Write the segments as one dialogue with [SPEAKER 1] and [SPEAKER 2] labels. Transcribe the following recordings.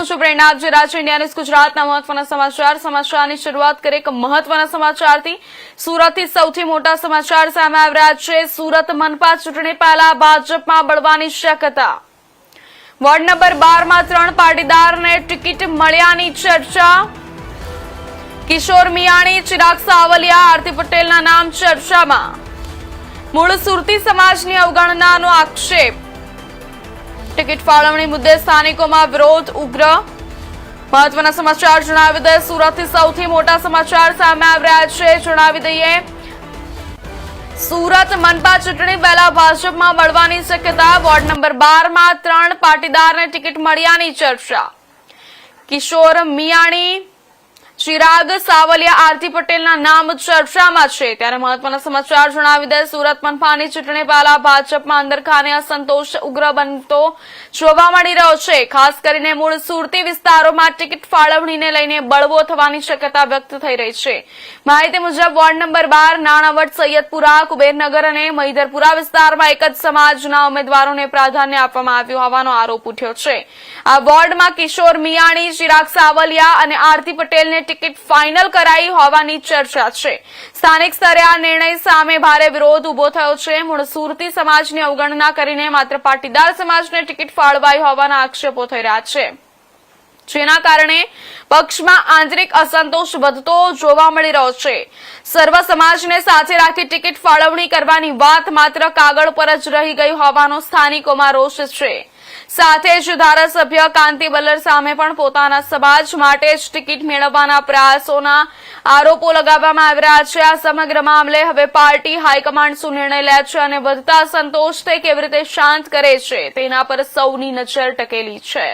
[SPEAKER 1] છું પ્રેરણા આપ જે રાજ્ય ઇન્ડિયા ન્યૂઝ ગુજરાતના મહત્વના સમાચારની શરૂઆત કરીએ એક મહત્વના સમાચારથી। સુરતથી સૌથી મોટા સમાચાર સામે આવી રહ્યા છે। સુરત મનપા ચૂંટણી પહેલા ભાજપમાં બળવાની શક્યતા। વોર્ડ નંબર 12 માં 3 પાટીદારને ટિકિટ મળ્યાની ચર્ચા। કિશોર મિયાણી, ચિરાગ સાવલિયા, આરતી પટેલના નામ ચર્ચામાં। મૂળ સુરતી સમાજની અવગણનાનો આક્ષેપ। ટિકિટ ફાળવણી મુદ્દે સ્થાનિકોમાં વિરોધ ઉગ્ર। મહત્વના સમાચાર જણાવી દઈએ। સુરતથી સૌથી મોટા સમાચાર સામે આવી રહ્યા છે। જણાવી દઈએ સુરત મનપા ચૂંટણી પહેલા ભાજપમાં મળવાની શક્યતા। વોર્ડ નંબર 12 માં 3 પાટીદારને ટિકિટ મળ્યાની ચર્ચા। કિશોર મિયાણી, ચિરાગ સાવલિયા, આરતી પટેલના નામ ચર્ચામાં છે। ત્યારે મહત્વના સમાચાર જણાવી દે સુરત મનપાની ચૂંટણી પહેલા ભાજપમાં અંદરખાને અસંતોષ ઉગ્ર બનતો જોવા મળી રહ્યો છે। ખાસ કરીને મૂળ સુરતી વિસ્તારોમાં ટિકિટ ફાળવણીને લઈને બળવો થવાની શક્યતા વ્યક્ત થઈ રહી છે। માહિતી મુજબ વોર્ડ નંબર 12 નાણાવડ, સૈયદપુરા, કુબેરનગર અને મહિધરપુરા વિસ્તારમાં એક જ સમાજના ઉમેદવારોને પ્રાધાન્ય આપવામાં આવ્યું હોવાનો આરોપ ઉઠ્યો છે। આ વોર્ડમાં કિશોર મિયાણી, ચિરાગ સાવલિયા અને આરતી પટેલને ટિકિટ ફાઇનલ કરાઈ હોવાની ચર્ચા છે। સ્થાનિક સ્તરે આ નિર્ણય સામે ભારે વિરોધ ઉભો થયો છે। મૂળ સુરતી સમાજની અવગણના કરીને માત્ર પાટીદાર સમાજને ટિકિટ ફાળવાઈ હોવાના આક્ષેપો થઈ રહ્યા છે, જેના કારણે પક્ષમાં આંતરિક અસંતોષ વધતો જોવા મળી રહ્યો છે। સર્વ સમાજને સાથે રાખી ટિકિટ ફાળવણી કરવાની વાત માત્ર કાગળ પર જ રહી ગઈ હોવાનો સ્થાનિકોમાં રોષ છે। સાથે જ ધારાસભ્ય કાંતિ બલ્લર સામે પણ પોતાના સમાજ માટે જ ટિકિટ મેળવવાના પ્રયાસોના આરોપો લગાવવામાં આવી રહ્યા છે। આ સમગ્ર મામલે હવે પાર્ટી હાઈકમાન્ડ શું નિર્ણય લે છે અને વધતા સંતોષને કેવી રીતે શાંત કરે છે તેના પર સૌની નજર ટકેલી છે।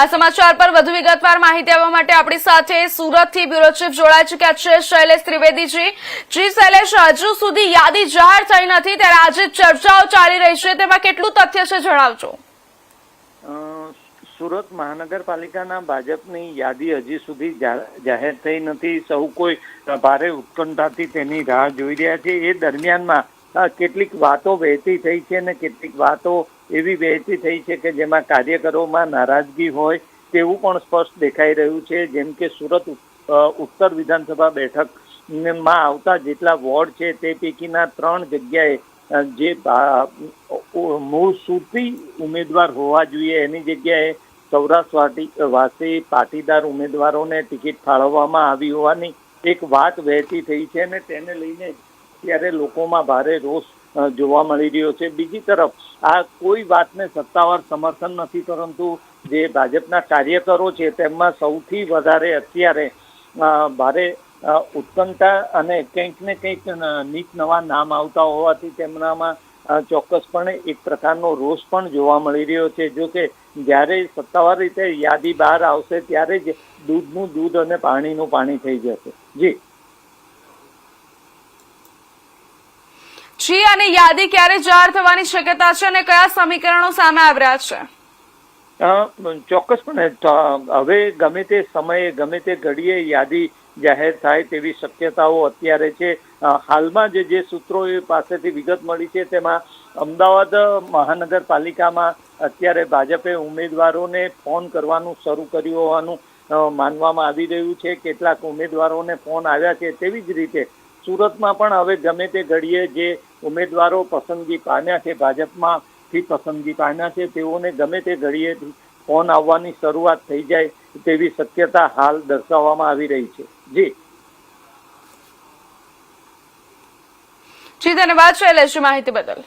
[SPEAKER 1] આ સમાચાર પર વધુ વિગતવાર માહિતી આપવા માટે આપણી સાથે સુરતથી બ્યુરો ચીફ જોડાઈ ચૂક્યા છે શૈલેષ ત્રિવેદીજી। જી શૈલેષ, હજુ સુધી યાદી જાહેર થઈ નથી, ત્યારે આજે ચર્ચાઓ ચાલી રહી છે, તેમાં કેટલું તથ્ય છે જણાવજો।
[SPEAKER 2] સુરત મહાનગરપાલિકાના ભાજપની યાદી હજી સુધી જાહેર થઈ નથી। સૌ કોઈ ભારે ઉત્કંઠાથી તેની રાહ જોઈ રહ્યા છે। એ દરમિયાનમાં કેટલીક વાતો વહેતી થઈ છે અને કેટલીક વાતો એવી વહેતી થઈ છે કે જેમાં કાર્યકરોમાં નારાજગી હોય તેવું પણ સ્પષ્ટ દેખાઈ રહ્યું છે। જેમ કે સુરત ઉત્તર વિધાનસભા બેઠકમાં આવતા જેટલા વોર્ડ છે તે પૈકીના 3 જગ્યાએ જે મૂળ સુરતી ઉમેદવાર હોવા જોઈએ એની જગ્યાએ સૌરાષ્ટ્રવાસી પાટીદાર ઉમેદવારોને ટિકિટ ફાળવવામાં આવી હોવાની એક વાત વહેતી થઈ છે અને તેને લઈને ત્યારે લોકોમાં ભારે રોષ જોવા મળી રહ્યો છે। બીજી તરફ આ કોઈ વાતને સત્તાવાર સમર્થન નથી, પરંતુ જે ભાજપના કાર્યકરો છે તેમાં સૌથી વધારે અત્યારે ભારે ઉત્કંઠા અને કંઈક ને કંઈક નીક નવા નામ આવતા હોવાથી તેમનામાં ચોક્કસપણે એક પ્રકારનો રોષ પણ જોવા મળી રહ્યો છે। જો કે જ્યારે સત્તાવાર રીતે યાદી બહાર આવશે ત્યારે જ દૂધનું દૂધ અને પાણીનું પાણી થઈ જશે। જી
[SPEAKER 1] જી, અને યાદી ક્યારે જાહેર થવાની શક્યતા છે અને કયા સમીકરણો સામે આવી રહ્યા છે?
[SPEAKER 2] ચોક્કસપણે હવે ગમે તે સમયે ગમે તે ઘડીએ યાદી જાહેર થાય તેવી શક્યતાઓ અત્યારે છે। હાલમાં જે સૂત્રો પાસેથી વિગત મળી છે તેમાં અમદાવાદ મહાનગરપાલિકામાં અત્યારે ભાજપે ઉમેદવારોને ફોન કરવાનું શરૂ કર્યું હોવાનું માનવામાં આવી રહ્યું છે। કેટલાક ઉમેદવારોને ફોન આવ્યા છે। તેવી જ રીતે સુરતમાં પણ હવે ગમે તે ઘડીએ જે ઉમેદવારો પસંદગી પામ્યા છે, ભાજપમાંથી પસંદગી પામ્યા છે, તેઓને ગમે તે ઘડીએ ફોન આવવાની શરૂઆત થઈ જાય તેવી શક્યતા હાલ દર્શાવવામાં આવી રહી છે। જી
[SPEAKER 1] જી, ધન્યવાદ શૈલેષ માહિતી બદલ।